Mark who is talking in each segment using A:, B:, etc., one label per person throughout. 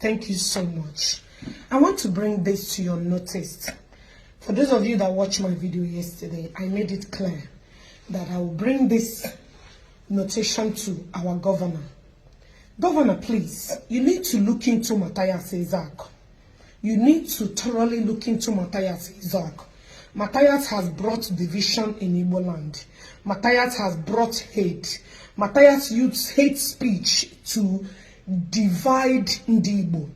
A: Thank you so much. I want to bring this to your notice. For those of you that watched my video yesterday, I made it clear that I will bring this notation to our governor. Governor, please, you need to look into Matthias Ezeaku. You need to thoroughly look into Matthias Ezeaku. Matthias has brought division in Igbo land. Matthias has brought hate. Matthias used hate speech to divide Igbo.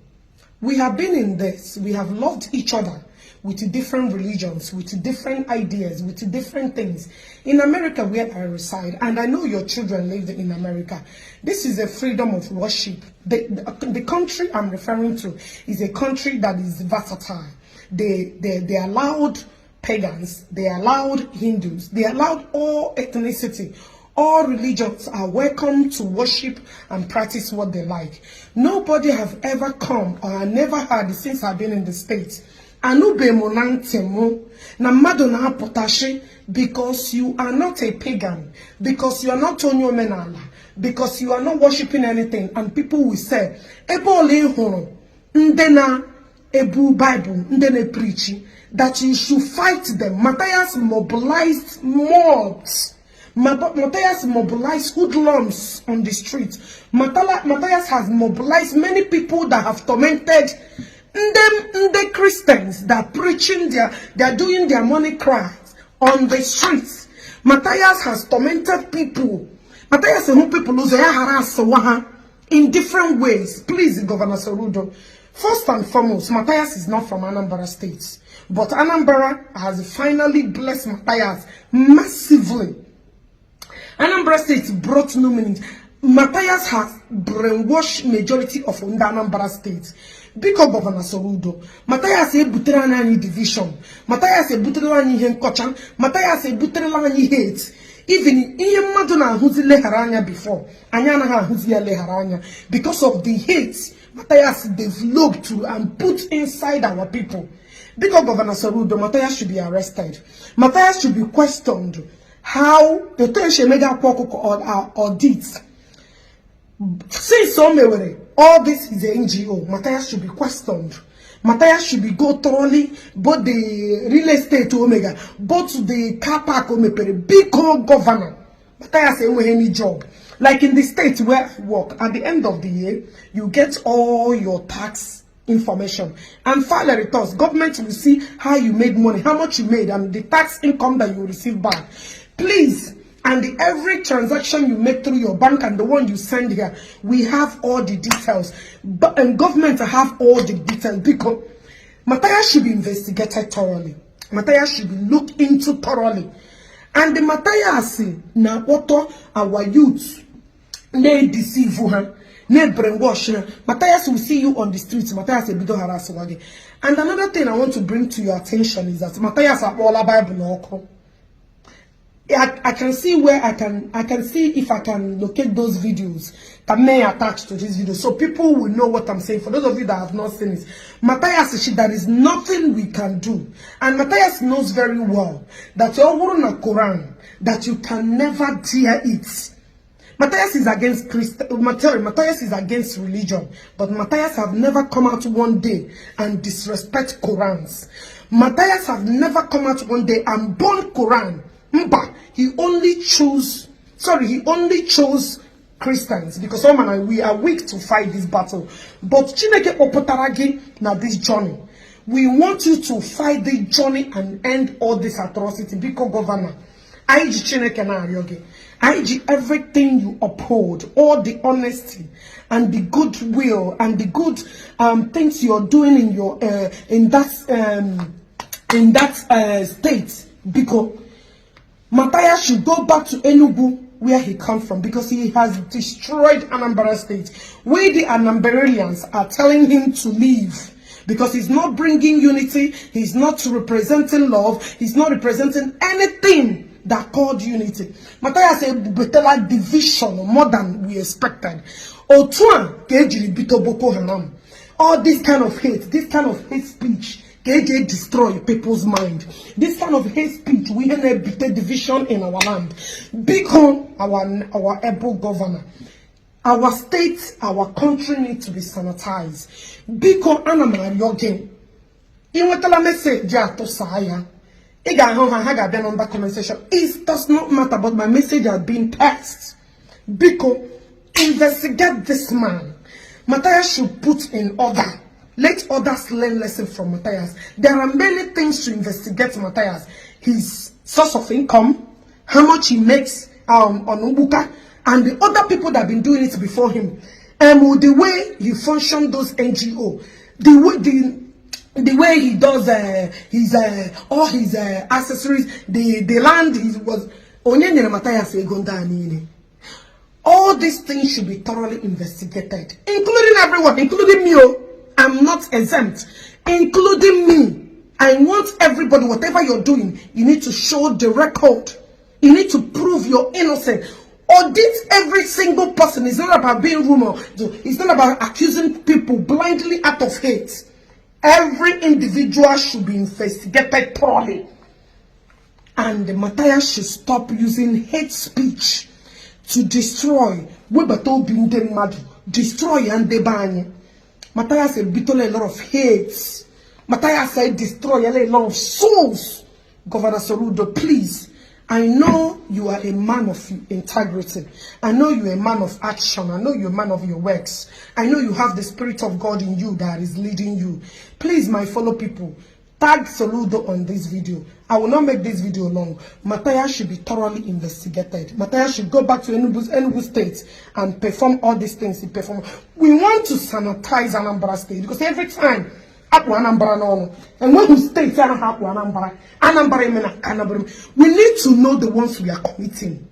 A: We have been in this. We have loved each other with different religions, with different ideas, with different things. In America, where I reside, and I know your children live in America, this is a freedom of worship. The country I'm referring to is a country that is versatile. They allowed pagans, they allowed Hindus, they allowed all ethnicity. All religions are welcome to worship and practice what they like. Nobody have ever come, or I never heard since I've been in the States, Anube monantemo na madona potashi, because you are not a pagan, because you are not onyo menala, because you are not worshiping anything, and people will say, Ebo lehono, ndena ebu Bible, ndene preaching, that you should fight them. Matthias mobilized mobs. Matthias mobilized hoodlums on the street. Matthias has mobilized many people that have tormented the Christians that are preaching they are doing their money cries on the streets. Matthias has tormented people. Matthias and people lose their harass in different ways. Please, Governor Soludo. First and foremost, Matthias is not from Anambra State, but Anambra has finally blessed Matthias massively. Anambra State brought no meaning. Matthias has brainwashed majority of Anambra State. Because Governor Soludo, Matthias e buterana division, Matthias e buterana henkochan, Matthias e buterana hate. Even in Madonna who's leharanya before, Anyana who's leharanya, because of the hate Matthias developed to and put inside our people. Because Governor Soludo, Matthias should be arrested. Matthias should be questioned. How the Toshe mega or deeds. Since some way, all this is an NGO. Matthias should be questioned. Matthias should be go thoroughly, both the real estate omega, both the car park omepere, big governor. Matthias ain't any job. Like in the state where I work, at the end of the year, you get all your tax information and file a returns. Government will see how you made money, how much you made, and the tax income that you receive back. Please, and every transaction you make through your bank and the one you send here, we have all the details. But and government have all the details because Matthias should be investigated thoroughly. Matthias should be looked into thoroughly. And the Matthias na what our youth they deceive her, they brainwash her. Matthias will see you on the streets. Matthias will be do harass again. And another thing I want to bring to your attention is that Matthias are all Bible. I can see where I can see if I can locate those videos that may attach to this video so people will know what I'm saying. For those of you that have not seen it, Matthias said there is nothing we can do, and Matthias knows very well that your Quran that you can never tear it. Matthias is against Matthias is against religion, but Matthias have never come out one day and disrespect Qurans. Matthias have never come out one day and burn Quran. He only chose Christians because we are weak to fight this battle. But Chineke Opotaragi now this journey. We want you to fight the journey and end all this atrocity because governor. IG Chineke na arioge. IG everything you uphold, all the honesty and the goodwill and the good things you are doing in your in that state because Matthias should go back to Enugu where he comes from because he has destroyed Anambra State. We the Anamberalians are telling him to leave because he's not bringing unity, he's not representing love, he's not representing anything that called unity. Matthias said better division more than we expected. Otuan kejiri bito Boko Haram. All this kind of hate speech. KJ destroy people's mind. This kind of hate speech, we have a division in our land. Because our able governor, Our state, our country need to be sanitized. Biko anamari yogen. Inwetala message to saya. Iga on that conversation. It does not matter, but my message has been passed. Biko, investigate this man. Matthias should put in order. Let others learn lesson from Matthias. There are many things to investigate Matthias. His source of income, how much he makes on Ubuka, and the other people that have been doing it before him. The way he functioned those NGO, the way he does his all his accessories, the land he was all these things should be thoroughly investigated, including everyone, including me. I'm not exempt, including me. I want everybody, whatever you're doing, you need to show the record. You need to prove you're innocent. Audit every single person. It's not about being rumor. It's not about accusing people blindly out of hate. Every individual should be investigated thoroughly. And Matthias should stop using hate speech to destroy. Destroy and debanye. Matthias said a lot of hate. Matthias said destroy a lot of souls. Governor Soludo, please. I know you are a man of integrity. I know you're a man of action. I know you're a man of your works. I know you have the Spirit of God in you that is leading you. Please, my fellow people, tag Soludo on this video. I will not make this video long. Matthias should be thoroughly investigated. Matthias should go back to Enugu State and perform all these things he performed. We want to sanitize Anambra State because every time and when we state we need to know the ones we are committing.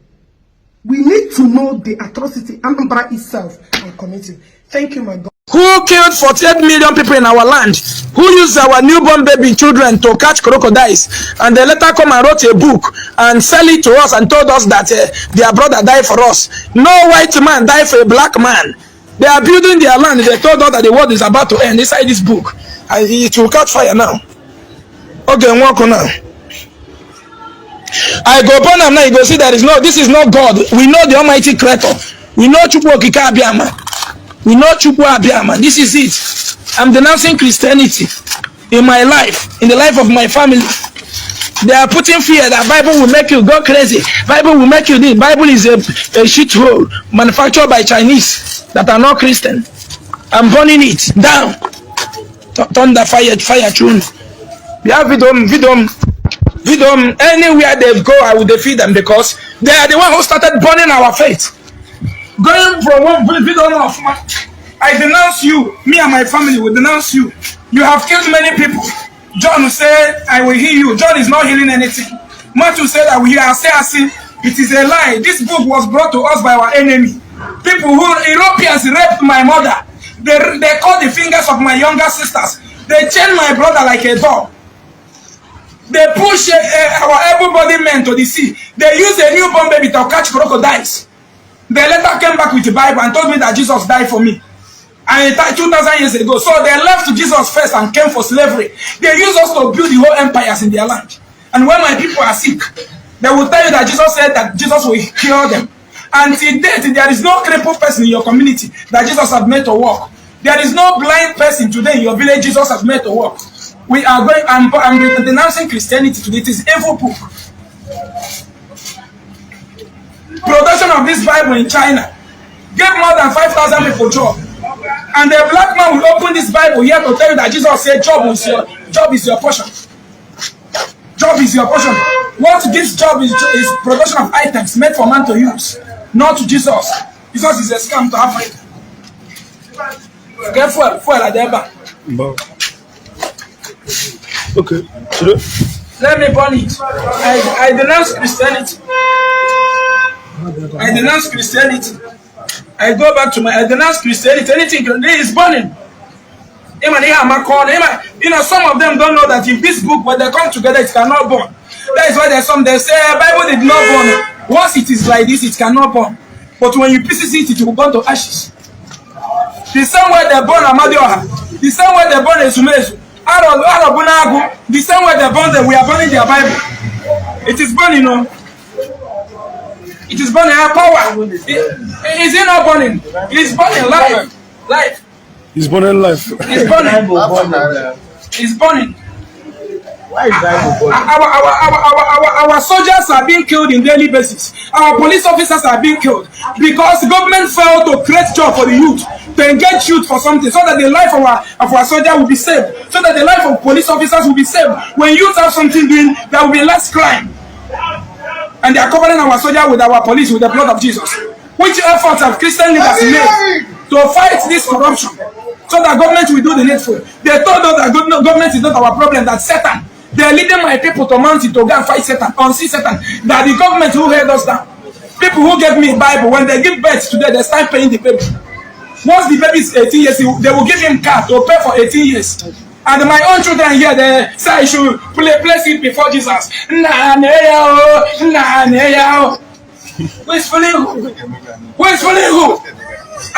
A: We need to know the atrocity Anambra itself are committing. Thank you, my God.
B: Who killed 48 million people in our land? Who used our newborn baby children to catch crocodiles? And they later come and wrote a book and sell it to us and told us that their brother died for us. No white man died for a black man. They are building their land. They told us that the world is about to end inside this book. And it will catch fire now. Okay, walk on now. I go upon them now, you go see that this is not God. We know the Almighty Creator. We know Chukwu Okike Abiyama. We know Chukwu Abiyama. This is it. I'm denouncing Christianity in my life, in the life of my family. They are putting fear that Bible will make you go crazy. Bible will make you this. Bible is a shit hole manufactured by Chinese that are not Christian. I'm burning it down. Thunder, fire, tune. We have vidom. Anywhere they go, I will defeat them because they are the one who started burning our faith. Going from one vidom of I denounce you. Me and my family will denounce you. You have killed many people. John said, I will heal you. John is not healing anything. Matthew said, I will heal. I say, it is a lie. This book was brought to us by our enemy. People who, Europeans raped my mother. They cut the fingers of my younger sisters. They chained my brother like a dog. They push our able-bodied men to the sea. They use a newborn baby to catch crocodiles. They later came back with the Bible and told me that Jesus died for me. And it died 2,000 years ago. So they left Jesus first and came for slavery. They used us to build the whole empires in their land. And when my people are sick, they will tell you that Jesus said that Jesus will cure them. Until death, there is no crippled person in your community that Jesus has made to walk. There is no blind person today in your village Jesus has made to walk. We are going, I'm denouncing Christianity today. It is evil book. Production of this Bible in China gave more than 5,000 people job. And the black man will open this Bible here to tell you that Jesus said job is your portion. Job is your portion. What gives job is production of items made for man to use, not to Jesus. Jesus is a scam to have it. Get fuel at the back. Okay.
A: Let me burn it. I denounce Christianity. I denounce Christianity. I go back to I denounce Christianity. Anything is burning. You know, some of them don't know that in this book, when they come together, it cannot burn. That is why there's some they say Bible did not burn. Once it is like this, it cannot burn. But when you pieces it will burn to ashes. The same way they burn Amadioha, the same way they burn Ezumezu, the same way they burn them, we are burning their Bible. It is burning, you know.
B: It is burning. Our power. Is it not burning? It is burning. Life. Life.
C: It's burning life.
B: It's burning. It's burning.
D: Why is that?
B: Our soldiers are being killed in daily basis. Our police officers are being killed because the government failed to create job for the youth, to engage youth for something, so that the life of our soldier will be saved, so that the life of police officers will be saved. When youth have something doing, there will be less crime. And they are covering our soldier with our police with the blood of Jesus. Which efforts have Christian leaders made to fight this corruption, so that government will do the needful? They told us that government is not our problem, that Satan. They are leading my people to mountain to go and fight Satan, unsee Satan. That the government who held us down. People who gave me a Bible, when they give birth today, they start paying the baby. Once the baby is 18 years, they will give him car to pay for 18 years. And my own children here, they say I should place it before Jesus. Who is fooling who? Who is fooling who?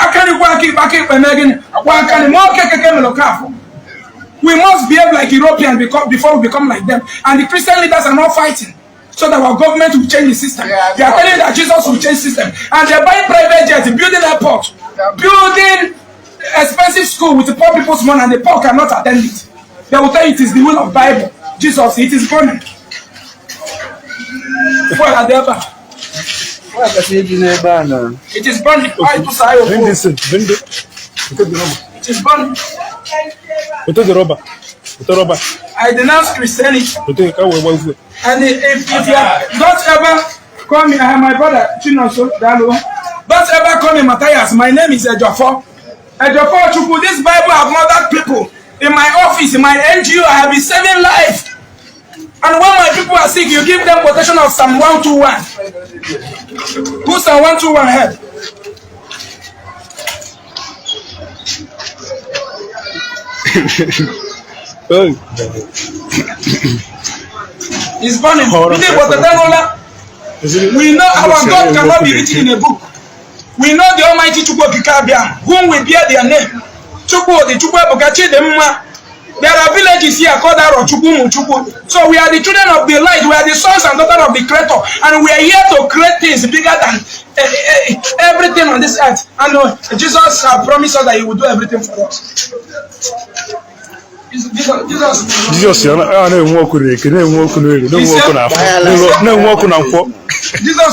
B: How can you back it and again? We must behave like Europeans before we become like them. And the Christian leaders are not fighting so that our government will change the system. They are telling that Jesus will change the system. And they're buying private jets, building airports, building expensive school with the poor people's money, and the poor cannot attend it. They will tell you it is the will of Bible. Jesus, it is burning. Where are they ever? It is burning. It is burning. I denounce Christianity. And if you don't ever call me, I have my brother Chinoso Dalo. Don't ever call me Matthias. My name is Ejiofor. Ejiofor Ogechi. This Bible have murdered people. In my office, in my NGO, I have been saving life. And when my people are sick, you give them quotation of Psalm 121. Who's Psalm 121 head? It's burning. We know our God cannot be written in a book. We know the Almighty Chukwu Okeke, whom we bear their name. There are villages here called Chukwu. So we are the children of the light. We are the sons and daughters of the Creator, and we are here to create things bigger than everything on this earth. And Jesus promised us that He will do everything for us. Jesus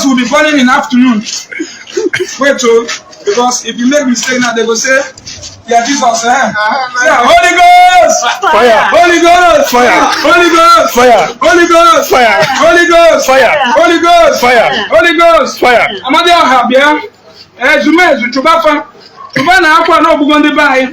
B: will be burning in the afternoon. Wait, because if you make mistake now, they will say, yeah, Jesus, yeah, Holy Ghost, fire, Holy Ghost, fire, Holy Ghost, fire, Holy Ghost, fire, Holy Ghost, fire, Holy Ghost, fire, Holy Ghost, fire. Amadi Ahabia, Jume, Chubafa, Chubana Aqua no Bugondi Bay,